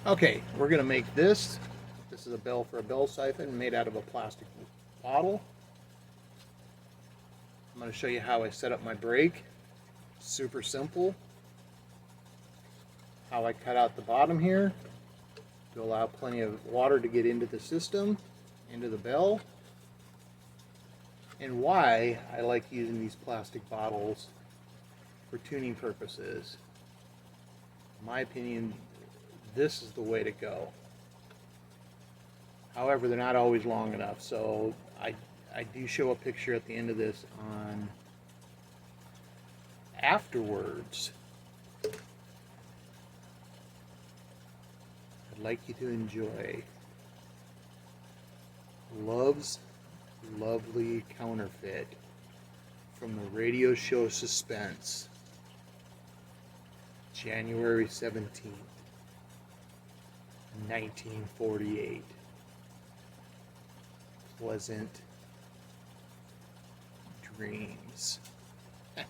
Okay, we're gonna make this. This is a bell for a bell siphon made out of a plastic bottle. I'm gonna show you how I set up my brake. Super simple. How I cut out the bottom here to allow plenty of water to get into the system, into the bell. And why I like using these plastic bottles for tuning purposes. In my opinion, this is the way to go. However, they're not always long enough, so I do show a picture at the end of this on afterwards. I'd like you to enjoy Love's Lovely Counterfeit from the radio show Suspense, January 17th, 1948. Pleasant dreams. Okay,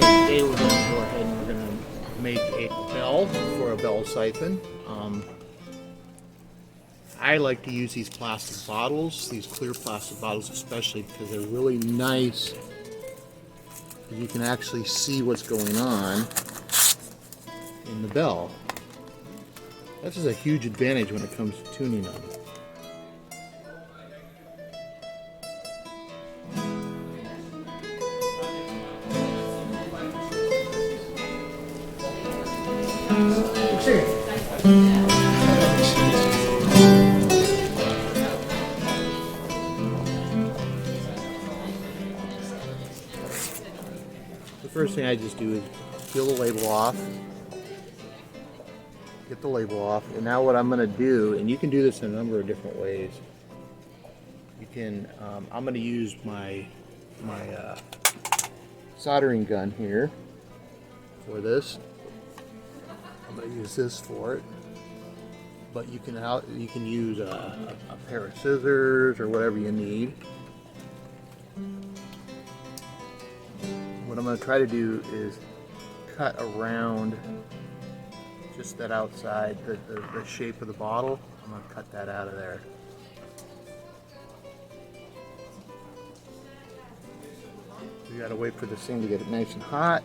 today we're going to go ahead and we're going to make a bell for a bell siphon. I like to use these plastic bottles, these clear plastic bottles especially, because they're really nice. You can actually see what's going on in the bell. This is a huge advantage when it comes to tuning them. The first thing I just do is peel the label off. Get the label off, and now what I'm going to do, and you can do this in a number of different ways. You can, I'm going to use my soldering gun here for this. I'm going to use this for it, but you can use a pair of scissors or whatever you need. What I'm going to try to do is cut around just that outside, the shape of the bottle. I'm going to cut that out of there. You got to wait for this thing to get nice and hot.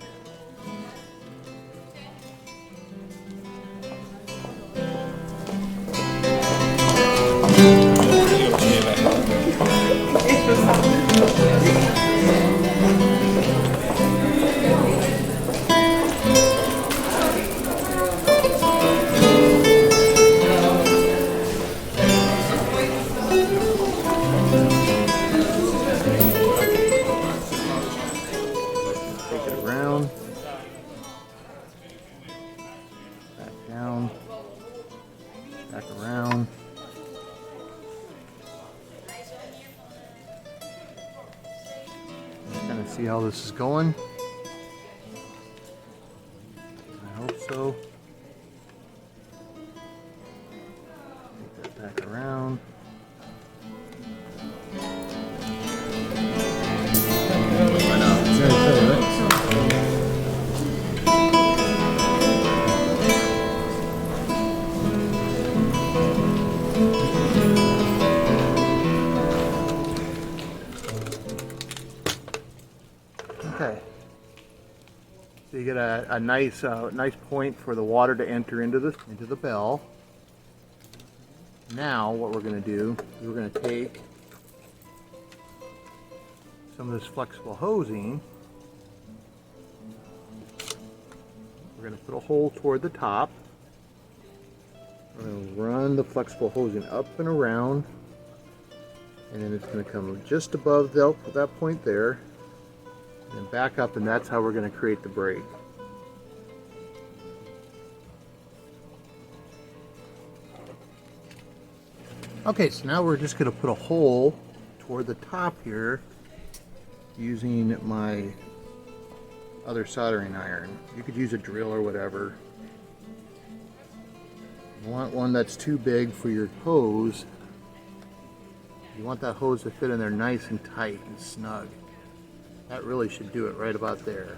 Back around. Kind of see how this is going. I hope so. Take that back around. Okay, so you get a nice point for the water to enter into the bell. Now what we're going to do is we're going to take some of this flexible hosing. We're going to put a hole toward the top. We're going to run the flexible hosing up and around, and then it's going to come just above that point there. And back up, and that's how we're going to create the break. Okay, so now we're just going to put a hole toward the top here using my other soldering iron. You could use a drill or whatever. You want one that's too big for your hose. You want that hose to fit in there nice and tight and snug. That really should do it right about there.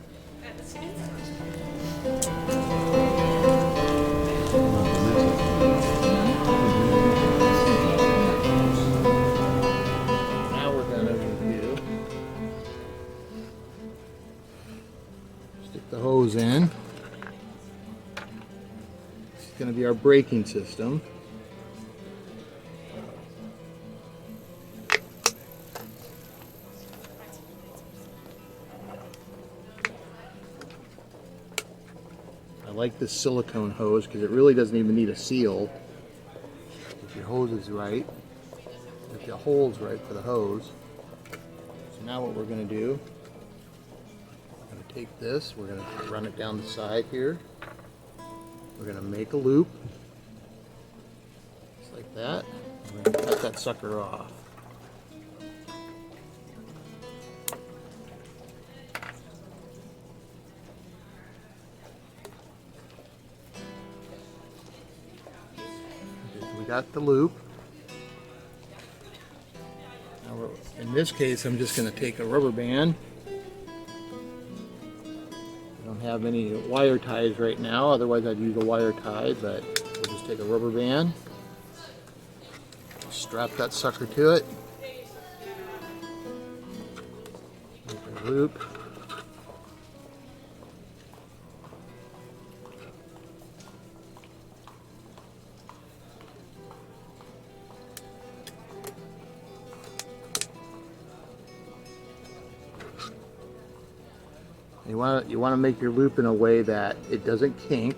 Now we're going to do, stick the hose in. This is going to be our braking system. I like this silicone hose because it really doesn't even need a seal if your hose is right, if the hole's right for the hose. So now what we're going to do, we're going to take this, we're going to run it down the side here. We're going to make a loop, just like that. We're going to cut that sucker off. We got the loop. Now in this case, I'm just going to take a rubber band. I don't have any wire ties right now, otherwise I'd use a wire tie, but we'll just take a rubber band, strap that sucker to it, make a loop. You want to make your loop in a way that it doesn't kink.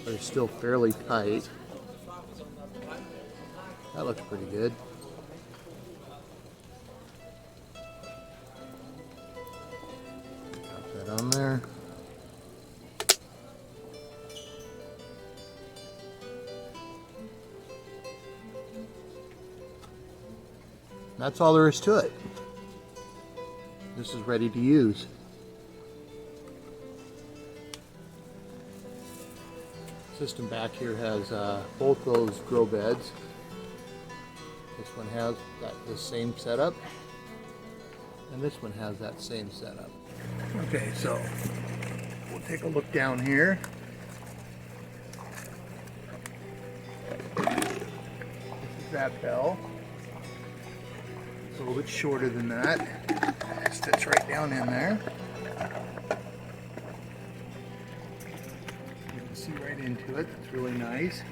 But it's still fairly tight. That looks pretty good. Got that on there. That's all there is to it. This is ready to use. System back here has both those grow beds. This one has the same setup, and this one has that same setup. Okay, so we'll take a look down here. This is that bell. A little bit shorter than that. This fits right down in there. You can see right into it. It's really nice.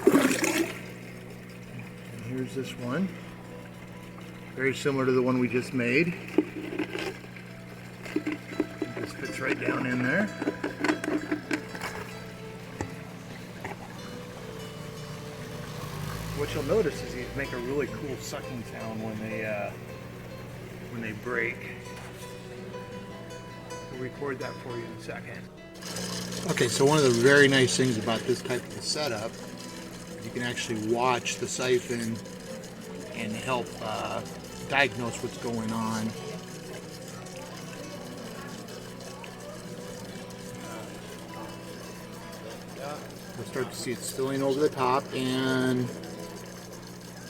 And here's this one. Very similar to the one we just made. This fits right down in there. What you'll notice is these make a really cool sucking sound when they break. I'll record that for you in a second. Okay, so one of the very nice things about this type of a setup, you can actually watch the siphon and help diagnose what's going on. We'll start to see it spilling over the top, and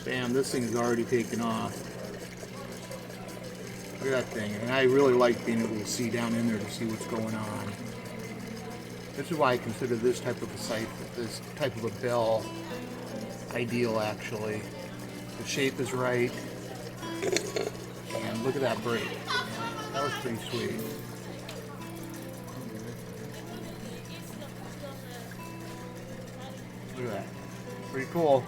bam, this thing's already taken off. Look at that thing. And I really like being able to see down in there to see what's going on. This is why I consider this type of a siphon, this type of a bell, ideal actually. The shape is right. And look at that break. That was pretty sweet. Look at that. Pretty cool.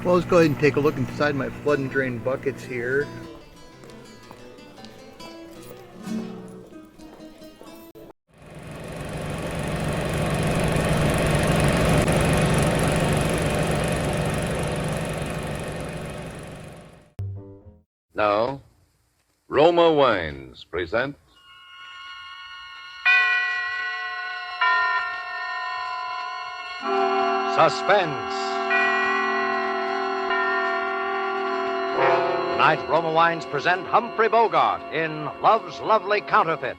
Well, let's go ahead and take a look inside my flood and drain buckets here. Now, Roma Wines present Suspense. Tonight, Roma Wines present Humphrey Bogart in Love's Lovely Counterfeit.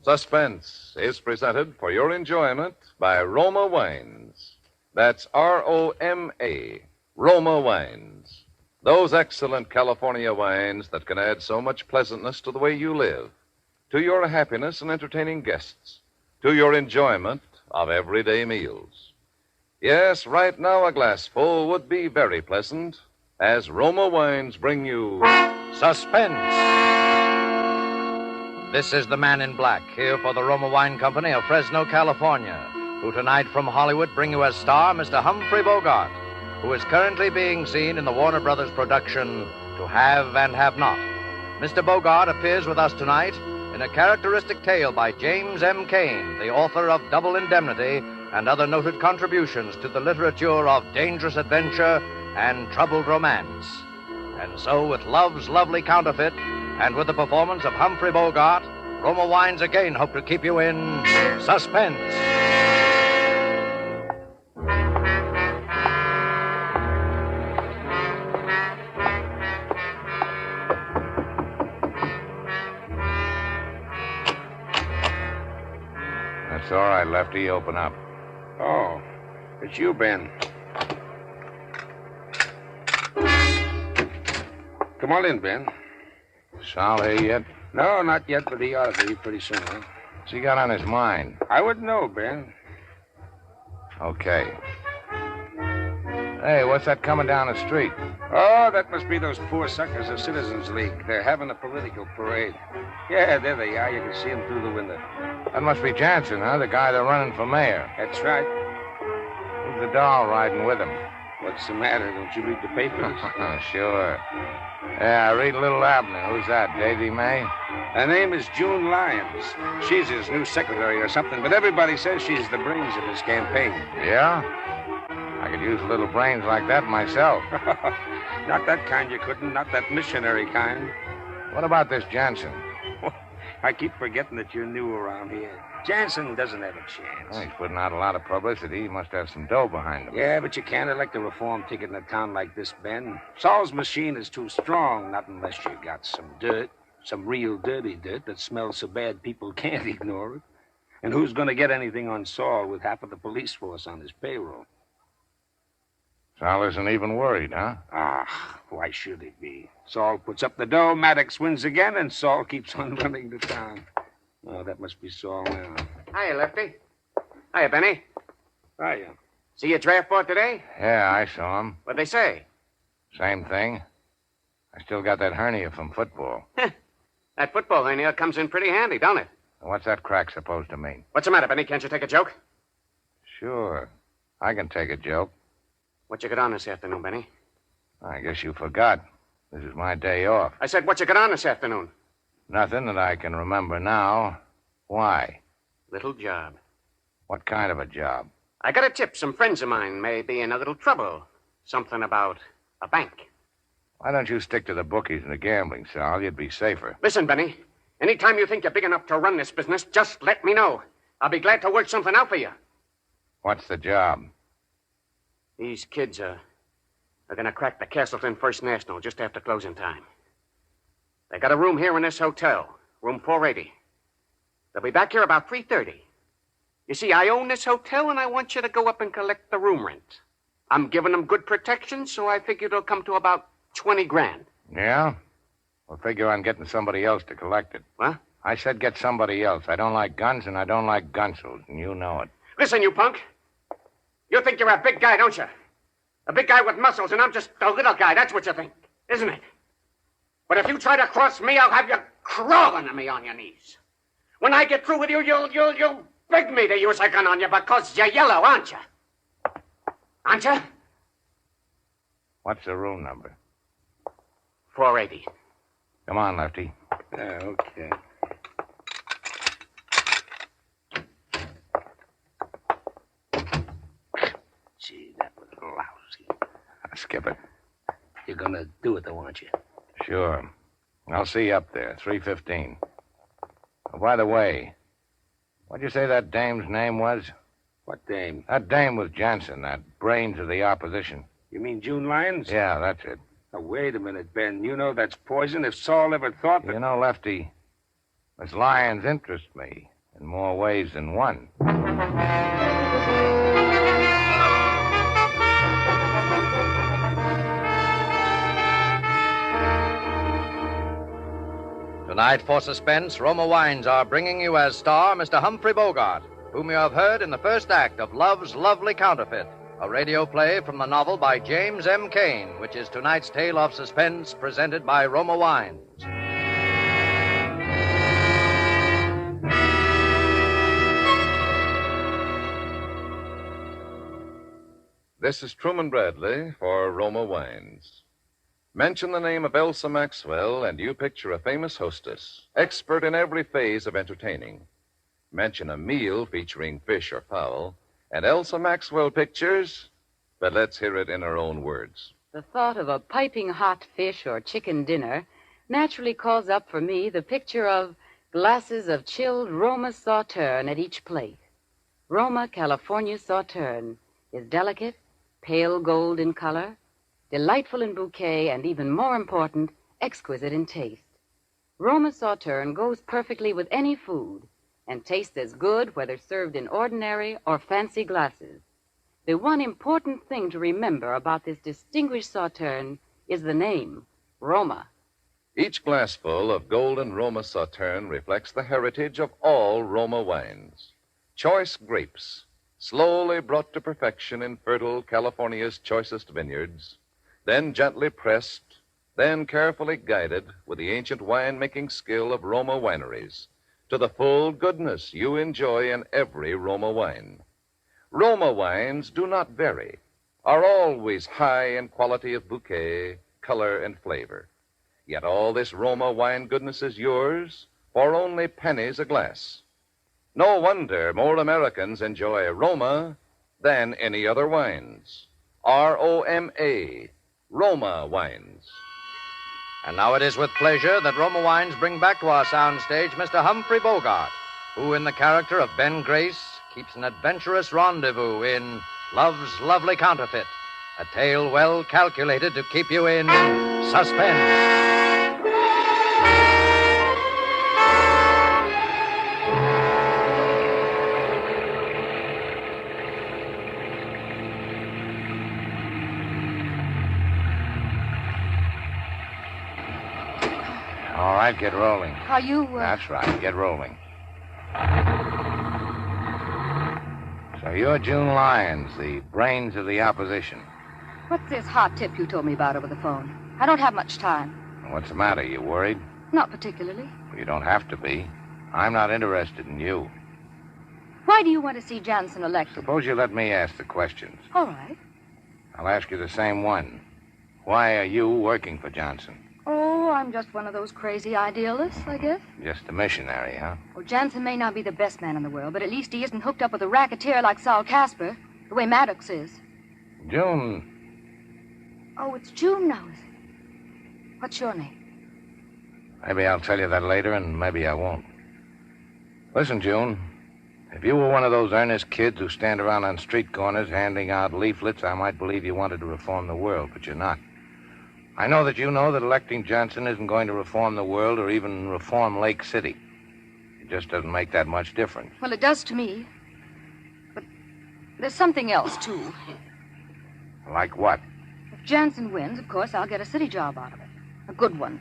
Suspense is presented for your enjoyment by Roma Wines. That's Roma, Roma Wines. Those excellent California wines that can add so much pleasantness to the way you live, to your happiness in entertaining guests, to your enjoyment of everyday meals. Yes, right now a glassful would be very pleasant as Roma Wines bring you Suspense. This is the Man in Black, here for the Roma Wine Company of Fresno, California, who tonight from Hollywood bring you as star Mr. Humphrey Bogart, who is currently being seen in the Warner Brothers production To Have and Have Not. Mr. Bogart appears with us tonight in a characteristic tale by James M. Cain, the author of Double Indemnity and other noted contributions to the literature of dangerous adventure and troubled romance. And so, with Love's Lovely Counterfeit, and with the performance of Humphrey Bogart, Roma Wines again hope to keep you in suspense. That's all right, Lefty. Open up. Oh, it's you, Ben. Come on in, Ben. Sal here yet? No, not yet, but he ought to be pretty soon. Huh? What's he got on his mind? I wouldn't know, Ben. Okay. Hey, what's that coming down the street? Oh, that must be those poor suckers of Citizens League. They're having a political parade. Yeah, there they are. You can see them through the window. That must be Jansen, huh? The guy they're running for mayor. That's right. Who's the doll riding with him? What's the matter? Don't you read the papers? Sure. Yeah, I read Little Abner. Who's that, Daisy May? Her name is June Lyons. She's his new secretary or something, but everybody says she's the brains of his campaign. Yeah? I could use a little brains like that myself. Not that kind you couldn't, not that missionary kind. What about this Jansen? I keep forgetting that you're new around here. Jansen doesn't have a chance. Well, he's putting out a lot of publicity. He must have some dough behind him. Yeah, but you can't elect a reform ticket in a town like this, Ben. Saul's machine is too strong, not unless you got some dirt, some real dirty dirt that smells so bad people can't ignore it. And who's going to get anything on Saul with half of the police force on his payroll? Sal isn't even worried, huh? Ah, why should he be? Saul puts up the dough, Maddox wins again, and Saul keeps on running the town. Oh, that must be Saul now. Hiya, Lefty. Hiya, Benny. Hiya. See your draft board today? Yeah, I saw him. What'd they say? Same thing. I still got that hernia from football. That football hernia comes in pretty handy, don't it? What's that crack supposed to mean? What's the matter, Benny? Can't you take a joke? Sure. I can take a joke. What you got on this afternoon, Benny? I guess you forgot. This is my day off. I said, what you got on this afternoon? Nothing that I can remember now. Why? Little job. What kind of a job? I got a tip. Some friends of mine may be in a little trouble. Something about a bank. Why don't you stick to the bookies and the gambling, Sal? You'd be safer. Listen, Benny. Anytime you think you're big enough to run this business, just let me know. I'll be glad to work something out for you. What's the job? These kids are going to crack the Castleton First National just after closing time. They got a room here in this hotel, room 480. They'll be back here about 3:30. You see, I own this hotel, and I want you to go up and collect the room rent. I'm giving them good protection, so I figure it'll come to about 20 grand. Yeah? Well, figure on getting somebody else to collect it. What? I said get somebody else. I don't like guns, and I don't like gunsos, and you know it. Listen, you punk. You think you're a big guy, don't you? A big guy with muscles, and I'm just a little guy. That's what you think, isn't it? But if you try to cross me, I'll have you crawling to me on your knees. When I get through with you, you'll beg me to use a gun on you because you're yellow, aren't you? Aren't you? What's the room number? 480. Come on, Lefty. Yeah, okay. Gee, that was lousy. Skip it. You're gonna do it, though, aren't you? Sure. I'll see you up there, 3:15. Oh, by the way, what'd you say that dame's name was? What dame? That dame was Jansen, that brains of the opposition. You mean June Lyons? Yeah, that's it. Now, wait a minute, Ben. You know that's poison. If Saul ever thought that... You know, Lefty, Miss Lyons interests me in more ways than one. Tonight, for suspense, Roma Wines are bringing you as star Mr. Humphrey Bogart, whom you have heard in the first act of Love's Lovely Counterfeit, a radio play from the novel by James M. Cain, which is tonight's tale of suspense presented by Roma Wines. This is Truman Bradley for Roma Wines. Mention the name of Elsa Maxwell, and you picture a famous hostess, expert in every phase of entertaining. Mention a meal featuring fish or fowl, and Elsa Maxwell pictures, but let's hear it in her own words. The thought of a piping hot fish or chicken dinner naturally calls up for me the picture of glasses of chilled Roma Sauterne at each plate. Roma California Sauterne is delicate, pale gold in color, delightful in bouquet, and even more important, exquisite in taste. Roma Sauterne goes perfectly with any food and tastes as good whether served in ordinary or fancy glasses. The one important thing to remember about this distinguished Sauterne is the name, Roma. Each glassful of golden Roma Sauterne reflects the heritage of all Roma wines. Choice grapes, slowly brought to perfection in fertile California's choicest vineyards, then gently pressed, then carefully guided with the ancient wine-making skill of Roma wineries to the full goodness you enjoy in every Roma wine. Roma wines do not vary, are always high in quality of bouquet, color, and flavor. Yet all this Roma wine goodness is yours for only pennies a glass. No wonder more Americans enjoy Roma than any other wines. R-O-M-A, Roma Wines. And now it is with pleasure that Roma Wines bring back to our soundstage Mr. Humphrey Bogart, who, in the character of Ben Grace, keeps an adventurous rendezvous in Love's Lovely Counterfeit, a tale well calculated to keep you in suspense. All right, get rolling. Are you, That's right, get rolling. So you're June Lyons, the brains of the opposition. What's this hot tip you told me about over the phone? I don't have much time. What's the matter? You worried? Not particularly. Well, you don't have to be. I'm not interested in you. Why do you want to see Jansen elected? Suppose you let me ask the questions. All right. I'll ask you the same one. Why are you working for Johnson? Oh, I'm just one of those crazy idealists, I guess. Just a missionary, huh? Well, Jansen may not be the best man in the world, but at least he isn't hooked up with a racketeer like Saul Casper, the way Maddox is. June. Oh, it's June now, is it? What's your name? Maybe I'll tell you that later, and maybe I won't. Listen, June. If you were one of those earnest kids who stand around on street corners handing out leaflets, I might believe you wanted to reform the world, but you're not. I know that you know that electing Johnson isn't going to reform the world or even reform Lake City. It just doesn't make that much difference. Well, it does to me. But there's something else, too. Like what? If Jansen wins, of course, I'll get a city job out of it. A good one.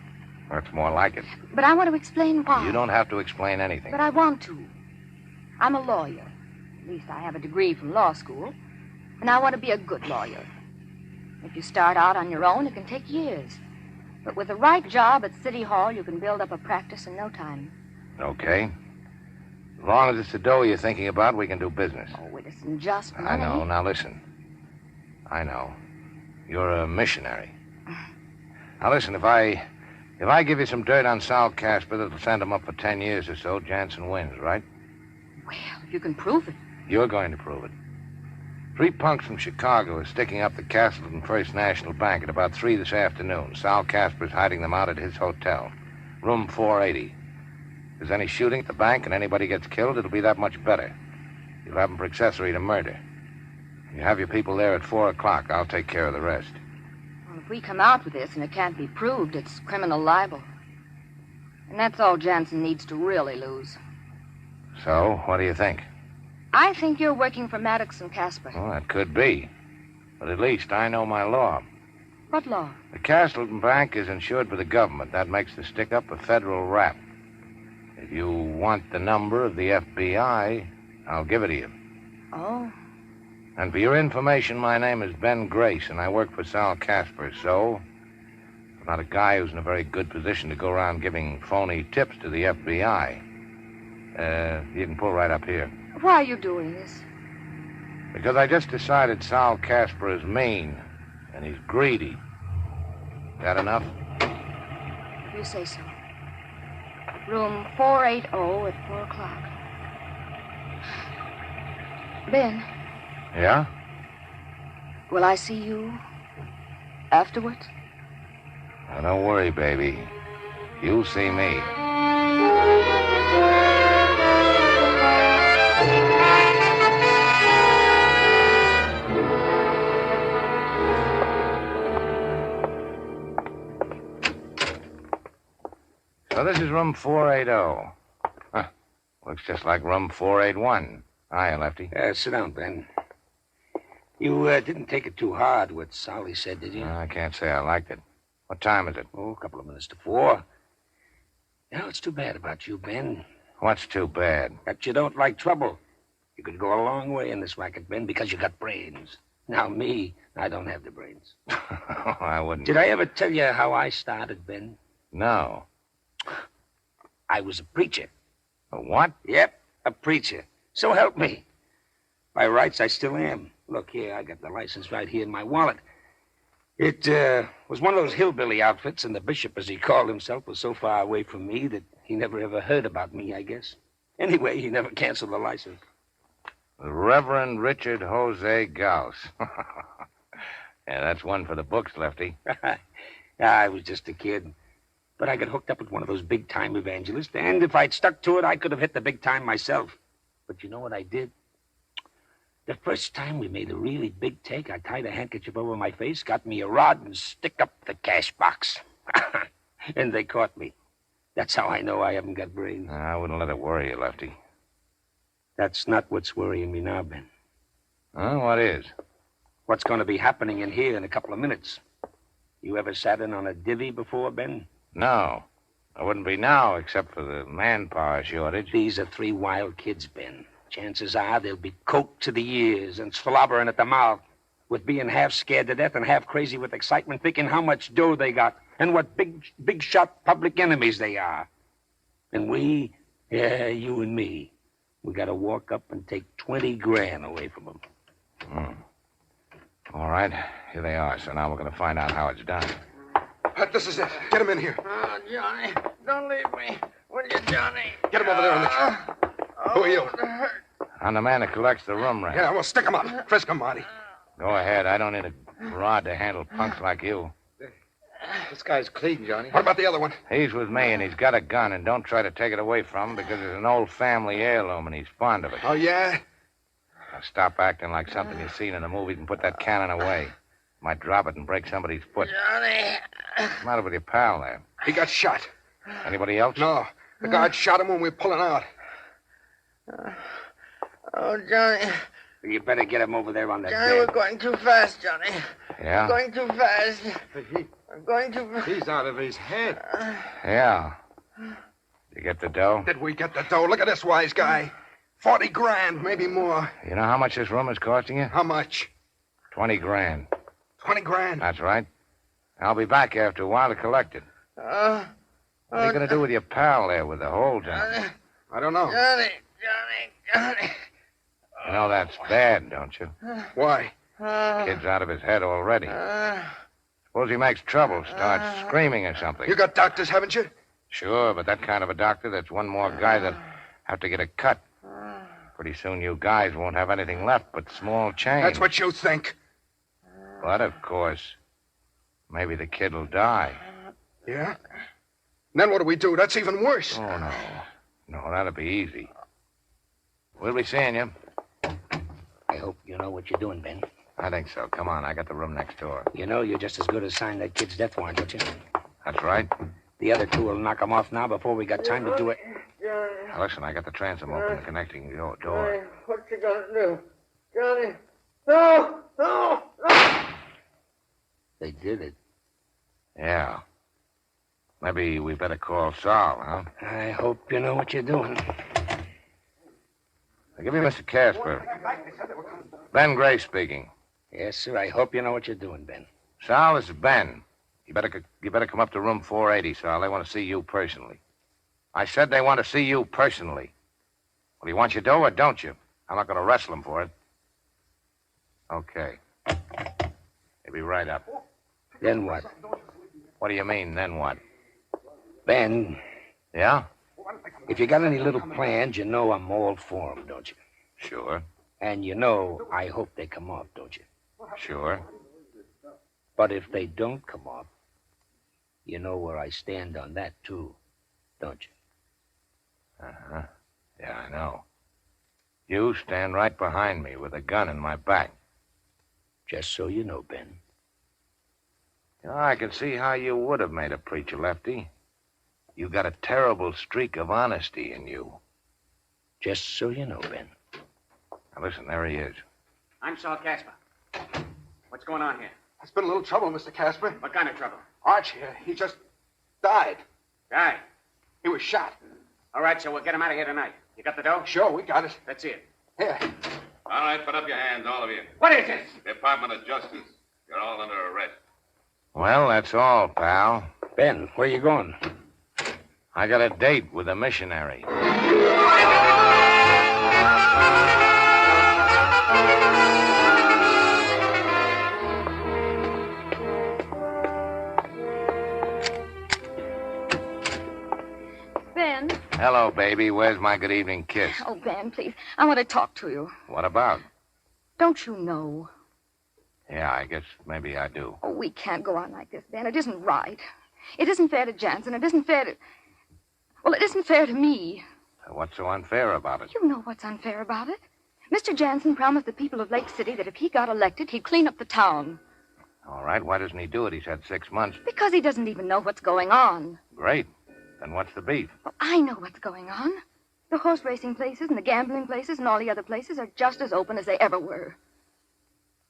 That's more like it. But I want to explain why. You don't have to explain anything. But I want to. I'm a lawyer. At least I have a degree from law school. And I want to be a good lawyer. If you start out on your own, it can take years. But with the right job at City Hall, you can build up a practice in no time. Okay. As long as it's the dough you're thinking about, we can do business. Oh, it isn't just money. I know. Now listen. I know. You're a missionary. Now listen, if I give you some dirt on Sal Casper that'll send him up for 10 years or so, Jansen wins, right? Well, if you can prove it. You're going to prove it. 3 punks from Chicago are sticking up the Castleton First National Bank at about 3 this afternoon. Sal Casper's hiding them out at his hotel, room 480. If there's any shooting at the bank and anybody gets killed, it'll be that much better. You'll have them for accessory to murder. You have your people there at 4 o'clock. I'll take care of the rest. Well, if we come out with this and it can't be proved, it's criminal libel. And that's all Jansen needs to really lose. So, what do you think? I think you're working for Maddox and Casper. Well, that could be. But at least I know my law. What law? The Castleton Bank is insured by the government. That makes the stick-up a federal rap. If you want the number of the FBI, I'll give it to you. Oh. And for your information, my name is Ben Grace, and I work for Sal Casper, so I'm not a guy who's in a very good position to go around giving phony tips to the FBI. You can pull right up here. Why are you doing this? Because I just decided Sal Casper is mean, and he's greedy. That enough? You say so. Room 480 at 4 o'clock. Ben, Yeah? will I see you afterwards? Now, don't worry, baby. You'll see me. So this is room 480. Huh. Looks just like room 481. Hiya, Lefty. Sit down, Ben. You didn't take it too hard, what Solly said, did you? I can't say I liked it. What time is it? Oh, a couple of minutes to 4. You know, it's too bad about you, Ben. What's too bad? That you don't like trouble. You could go a long way in this racket, Ben, because you got brains. Now, me, I don't have the brains. I wouldn't. Did I ever tell you how I started, Ben? No. I was a preacher. A what? Yep, a preacher. So help me. By rights, I still am. Look here, I got the license right here in my wallet. It was one of those hillbilly outfits, and the bishop, as he called himself, was so far away from me that he never ever heard about me, I guess. Anyway, he never canceled the license. The Reverend Richard Jose Gauss. Yeah, that's one for the books, Lefty. I was just a kid. But I got hooked up with one of those big-time evangelists, and if I'd stuck to it, I could have hit the big time myself. But you know what I did? The first time we made a really big take, I tied a handkerchief over my face, got me a rod, and stick up the cash box. And they caught me. That's how I know I haven't got brains. I wouldn't let it worry you, Lefty. That's not what's worrying me now, Ben. Huh? What is? What's going to be happening in here in a couple of minutes. You ever sat in on a divvy before, Ben? No. I wouldn't be now, except for the manpower shortage. These are 3 wild kids, Ben. Chances are they'll be coked to the ears and slobbering at the mouth with being half scared to death and half crazy with excitement, thinking how much dough they got and what big shot public enemies they are. And we, you and me, we got to walk up and take 20 grand away from them. All right. Here they are. So now we're going to find out how it's done. This is it. Get him in here. Oh, Johnny, don't leave me. Will you, Johnny? Get him over there in the chair. Who are you? I'm the man who collects the room rent. Yeah, well, stick him up. Frisk him, Marty. Go ahead. I don't need a rod to handle punks like you. This guy's clean, Johnny. What about the other one? He's with me, and he's got a gun, and don't try to take it away from him because it's an old family heirloom, and he's fond of it. Oh, yeah? Now stop acting like something you've seen in the movies and put that cannon away. Might drop it and break somebody's foot. Johnny. What's the matter with your pal there? He got shot. Anybody else? No. The guard shot him when we were pulling out. Oh, Johnny. You better get him over there on that Johnny, we're bed. going too fast, Johnny. Yeah? Going too fast. I'm going too fast. He's out of his head. Yeah. You get the dough? Did we get the dough? Look at this wise guy. 40 grand, maybe more. You know how much this room is costing you? How much? 20 grand. 20 grand. That's right. I'll be back after a while to collect it. What are you going to do with your pal there with the holes in it? I don't know. Johnny. You know that's bad, don't you? Why? Kid's out of his head already. Suppose he makes trouble, starts screaming or something. You got doctors, haven't you? Sure, but that kind of a doctor, that's one more guy that have to get a cut. Pretty soon you guys won't have anything left but small change. That's what you think. But, of course, maybe the kid will die. Yeah? And then what do we do? That's even worse. Oh, no. No, that'll be easy. We'll be seeing you. I hope you know what you're doing, Ben. I think so. Come on, I got the room next door. You know you're just as good as signing that kid's death warrant, don't you? That's right. The other two will knock him off now before we got time to do it. Now, listen, I got the transom open, connecting the door. What you gonna do? Johnny? No! No! No! They did it. Yeah. Maybe we better call Sal, huh? I hope you know what you're doing. I'll give you Mr. Casper. Ben Gray speaking. Yes, sir. I hope you know what you're doing, Ben. Sal, this is Ben. You better come up to room 480, Sal. They want to see you personally. I said they want to see you personally. Well, you want your dough or don't you? I'm not going to wrestle them for it. Okay. They'll be right up. Then what? What do you mean, then what? Ben, Yeah? if you got any little plans, you know I'm all for 'em, don't you? Sure. And you know I hope they come off, don't you? Sure. But if they don't come off, you know where I stand on that, too, don't you? Uh-huh. Yeah, I know. You stand right behind me with a gun in my back. Just so you know, Ben. You know, I can see how you would have made a preacher, Lefty. You got a terrible streak of honesty in you. Just so you know, Ben. Now, listen, there he is. I'm Saul Casper. What's going on here? There's been a little trouble, Mr. Casper. What kind of trouble? Arch here, he just died. Guy. He was shot. All right, so we'll get him out of here tonight. You got the dough? Sure, we got it. Let's see it. Here. All right, put up your hands, all of you. What is this? Department of Justice. You're all under arrest. Well, that's all, pal. Ben, where you going? I got a date with a missionary. Ben. Hello, baby. Where's my good evening kiss? Oh, Ben, please. I want to talk to you. What about? Don't you know? Yeah, I guess maybe I do. Oh, we can't go on like this, Ben. It isn't right. It isn't fair to Jansen. It isn't fair to... Well, it isn't fair to me. What's so unfair about it? You know what's unfair about it. Mr. Jansen promised the people of Lake City that if he got elected, he'd clean up the town. All right, why doesn't he do it? He's had 6 months. Because he doesn't even know what's going on. Great. Then what's the beef? Well, I know what's going on. The horse racing places and the gambling places and all the other places are just as open as they ever were.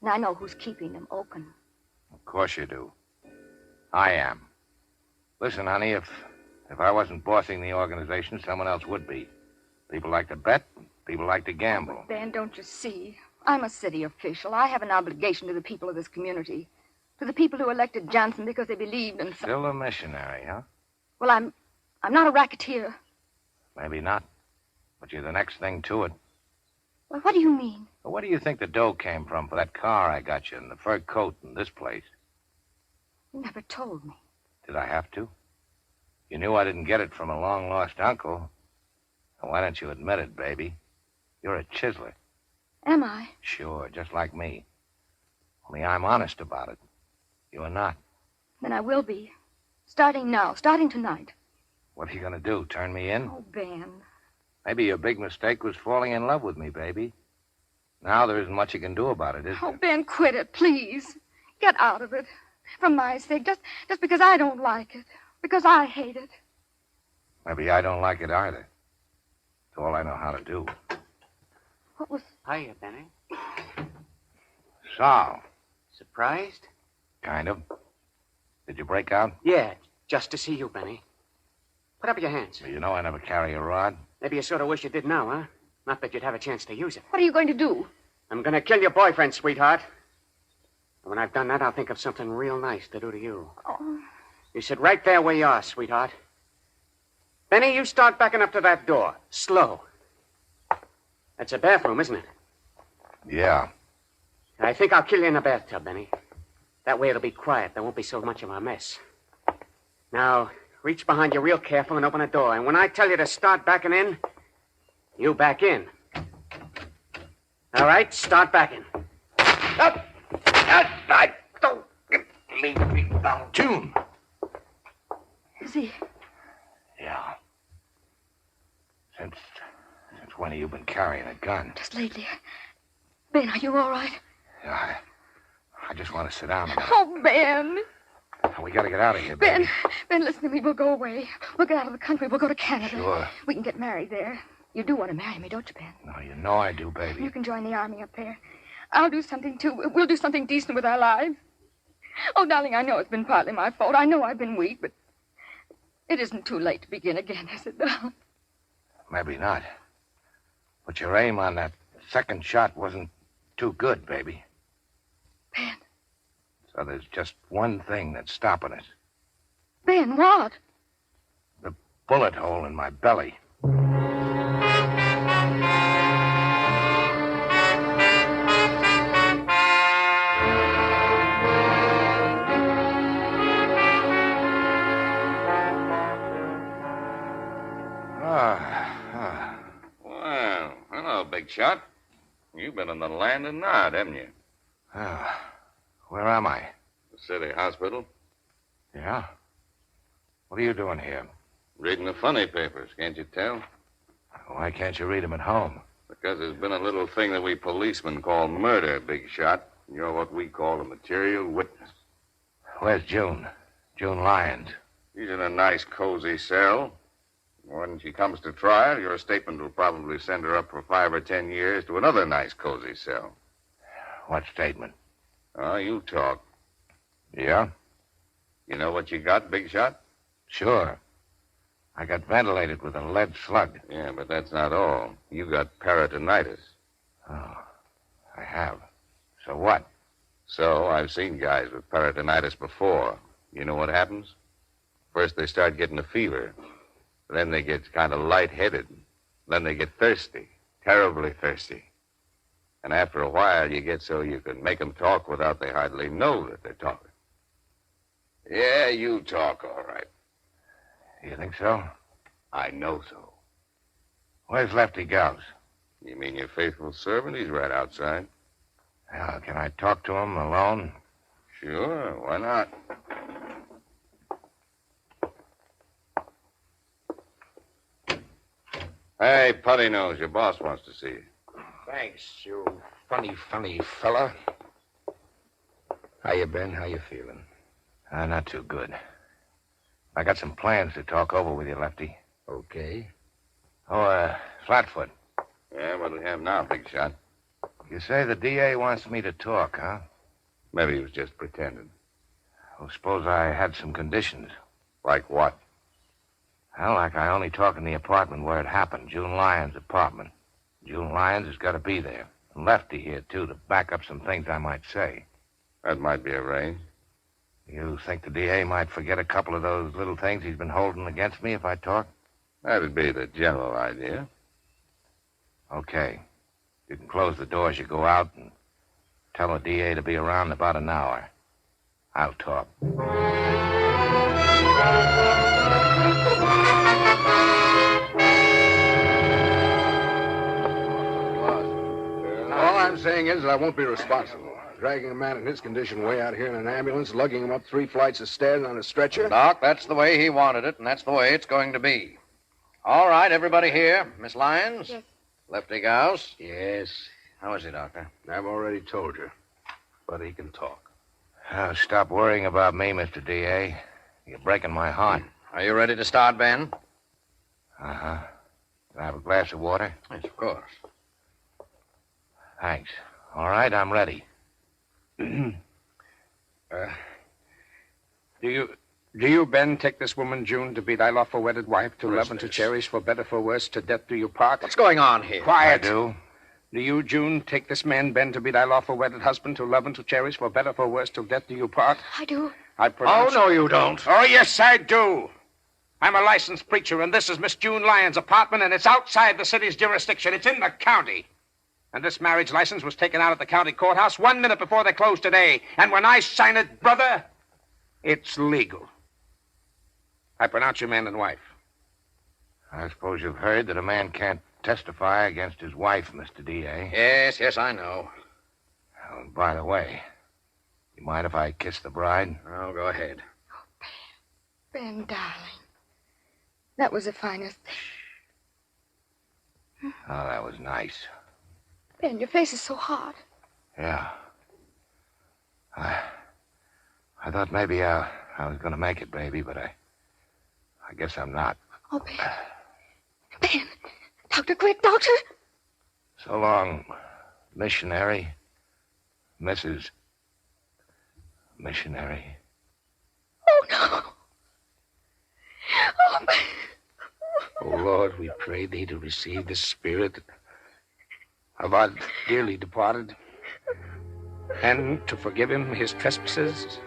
And I know who's keeping them open. Of course you do. I am. Listen, honey, if I wasn't bossing the organization, someone else would be. People like to bet. People like to gamble. Ben, don't you see? I'm a city official. I have an obligation to the people of this community. To the people who elected Johnson because they believed in... Still a missionary, huh? Well, I'm not a racketeer. Maybe not. But you're the next thing to it. Well, what do you mean? Well, where do you think the dough came from for that car I got you and the fur coat and this place? You never told me. Did I have to? You knew I didn't get it from a long-lost uncle. Well, why don't you admit it, baby? You're a chiseler. Am I? Sure, just like me. Only I'm honest about it. You're not. Then I will be. Starting now. Starting tonight. What are you going to do, turn me in? Oh, Ben. Maybe your big mistake was falling in love with me, baby. Now there isn't much you can do about it, is Oh, there? Ben, quit it, please. Get out of it. For my sake. Just because I don't like it. Because I hate it. Maybe I don't like it either. It's all I know how to do. What was... Hiya, Benny. Sal, Surprised? kind of. Did you break out? Yeah, just to see you, Benny. Put up your hands. You know I never carry a rod. Maybe you sort of wish you did now, huh? Not that you'd have a chance to use it. What are you going to do? I'm going to kill your boyfriend, sweetheart. And when I've done that, I'll think of something real nice to do to you. Oh, You sit right there where you are, sweetheart. Benny, you start backing up to that door. Slow. That's a bathroom, isn't it? Yeah. I think I'll kill you in the bathtub, Benny. That way it'll be quiet. There won't be so much of a mess. Now, reach behind you real careful and open the door. And when I tell you to start backing in, you back in. All right, start backing. Up! I don't leave me alone. June! is he... Yeah. Since when have you been carrying a gun? Just lately. Ben, are you all right? Yeah, I just want to sit down a minute. Oh, Ben. We got to get out of here, baby. Ben, listen to me. We'll go away. We'll get out of the country. We'll go to Canada. Sure. We can get married there. You do want to marry me, don't you, Ben? No, you know I do, baby. You can join the army up there. I'll do something, too. We'll do something decent with our lives. Oh, darling, I know it's been partly my fault. I know I've been weak, but it isn't too late to begin again, is it, darling? Maybe not. But your aim on that second shot wasn't too good, baby. Ben. So there's just one thing that's stopping it. Ben, what? The bullet hole in my belly. Well, hello, big shot. You've been in the land of Nod, haven't you? Where am I? The city hospital. Yeah? What are you doing here? Reading the funny papers, can't you tell? Why can't you read them at home? Because there's been a little thing that we policemen call murder, big shot. You're what we call a material witness. Where's June? June Lyons. She's in a nice, cozy cell. When she comes to trial, your statement will probably send her up for 5 or 10 years to another nice, cozy cell. What statement? Oh, you talk. Yeah? You know what you got, big shot? Sure. I got ventilated with a lead slug. Yeah, but that's not all. You got peritonitis. Oh, I have. So what? So, I've seen guys with peritonitis before. You know what happens? First, they start getting a fever. Then they get kind of lightheaded. Then they get thirsty, terribly thirsty. And after a while, you get so you can make them talk without they hardly know that they're talking. Yeah, you talk all right. You think so? I know so. Where's Lefty Gauss? You mean your faithful servant? He's right outside. Can I talk to him alone? Sure, why not? Hey, Putty Nose, your boss wants to see you. Thanks, you funny fella. How you been? How you feeling? Not too good. I got some plans to talk over with you, Lefty. Okay. Oh, Flatfoot. Yeah, what do we have now, big shot? You say the DA wants me to talk, huh? Maybe he was just pretending. Well, suppose I had some conditions. Like what? Well, like I only talk in the apartment where it happened, June Lyons' apartment. June Lyons has got to be there. And Lefty here, too, to back up some things I might say. That might be arranged. You think the DA might forget a couple of those little things he's been holding against me if I talk? That'd be the general idea. Okay. You can close the door as you go out and tell the DA to be around in about an hour. I'll talk. All I'm saying is that I won't be responsible. Dragging a man in his condition way out here in an ambulance, lugging him up 3 flights of stairs on a stretcher. Doc, that's the way he wanted it, and that's the way it's going to be. All right, everybody here. Miss Lyons? Yes. Lefty Gauss? Yes, How is he, Doctor? I've already told you. But he can talk. Stop worrying about me, Mr. DA. You're breaking my heart. Are you ready to start, Ben? Uh-huh. Can I have a glass of water? Yes, of course. Thanks. All right, I'm ready. Do you, Ben, take this woman, June, to be thy lawful wedded wife, to love and to cherish, for better, for worse, to death do you part? What's going on here? Quiet. I do. Do you, June, take this man, Ben, to be thy lawful wedded husband, to love and to cherish, for better, for worse, till death do you part? I do. I pronounce... Oh, no, you don't. Oh, yes, I do. I'm a licensed preacher, and this is Miss June Lyons' apartment, and it's outside the city's jurisdiction. It's in the county. And this marriage license was taken out at the county courthouse 1 minute before they closed today. And when I sign it, brother, it's legal. I pronounce you man and wife. I suppose you've heard that a man can't testify against his wife, Mr. DA. Yes, I know. Oh, by the way, you mind if I kiss the bride? Oh, go ahead. Ben, darling. That was the finest thing. Oh, that was nice. Ben, your face is so hot. Yeah. I thought maybe I was going to make it, baby, but I guess I'm not. Oh, Ben. Ben. Doctor, quick, doctor. So long, missionary. Mrs. Missionary. Oh, no. Oh, Ben. Oh, Lord, we pray thee to receive the spirit of our dearly departed, and to forgive him his trespasses,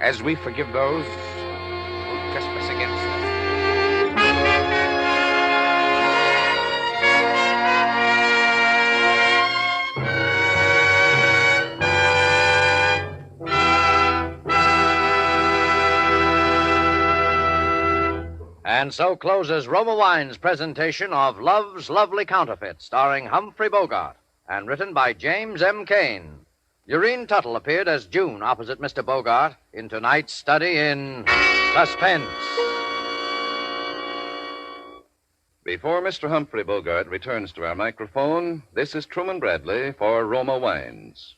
as we forgive those who trespass against us. And so closes Roma Wine's presentation of Love's Lovely Counterfeit, starring Humphrey Bogart, and written by James M. Cain. Urine Tuttle appeared as June opposite Mr. Bogart in tonight's study in Suspense. Before Mr. Humphrey Bogart returns to our microphone, this is Truman Bradley for Roma Wines.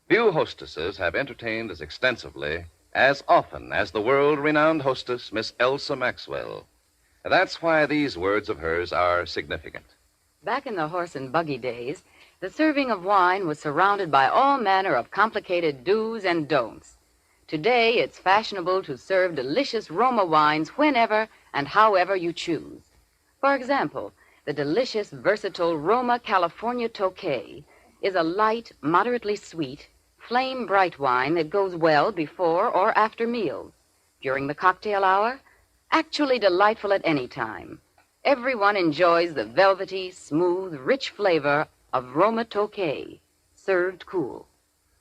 Few hostesses have entertained as extensively, as often as the world-renowned hostess, Miss Elsa Maxwell. That's why these words of hers are significant. Back in the horse and buggy days, the serving of wine was surrounded by all manner of complicated do's and don'ts. Today, it's fashionable to serve delicious Roma wines whenever and however you choose. For example, the delicious, versatile Roma California Tokay is a light, moderately sweet, flame-bright wine that goes well before or after meals, during the cocktail hour, actually delightful at any time. Everyone enjoys the velvety, smooth, rich flavor of Roma Tokay, served cool.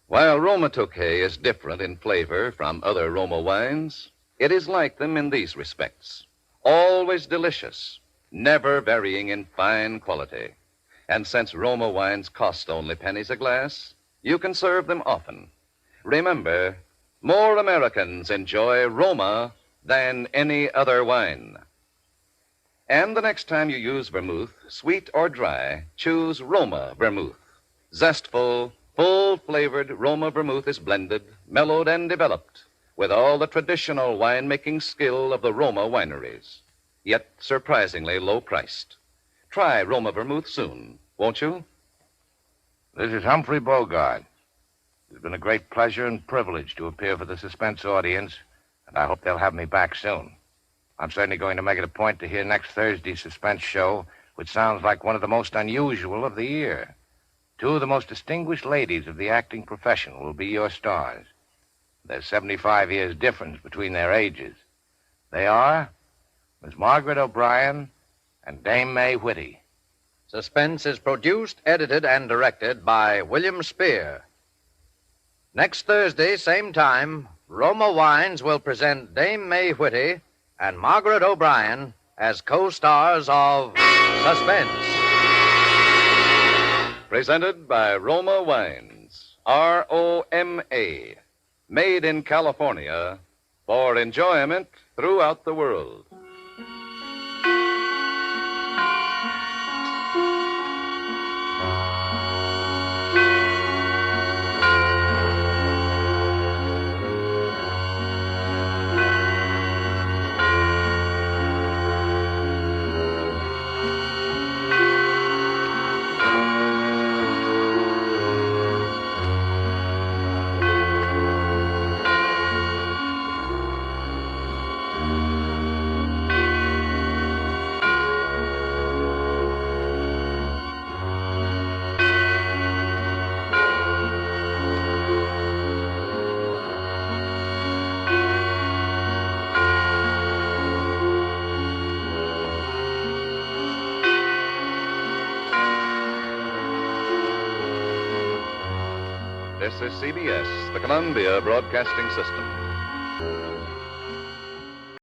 While Roma Tokay is different in flavor from other Roma wines, it is like them in these respects. Always delicious, never varying in fine quality. And since Roma wines cost only pennies a glass, you can serve them often. Remember, more Americans enjoy Roma than any other wine. And the next time you use vermouth, sweet or dry, choose Roma vermouth. Zestful, full-flavored Roma vermouth is blended, mellowed, and developed with all the traditional wine-making skill of the Roma wineries, yet surprisingly low-priced. Try Roma vermouth soon, won't you? This is Humphrey Bogart. It's been a great pleasure and privilege to appear for the Suspense audience, and I hope they'll have me back soon. I'm certainly going to make it a point to hear next Thursday's Suspense show, which sounds like one of the most unusual of the year. Two of the most distinguished ladies of the acting profession will be your stars. There's 75 years difference between their ages. They are Miss Margaret O'Brien and Dame May Whitty. Suspense is produced, edited, and directed by William Spear. Next Thursday, same time, Roma Wines will present Dame May Whitty and Margaret O'Brien as co-stars of Suspense. Presented by Roma Wines, R-O-M-A, made in California for enjoyment throughout the world. This is CBS, the Columbia Broadcasting System.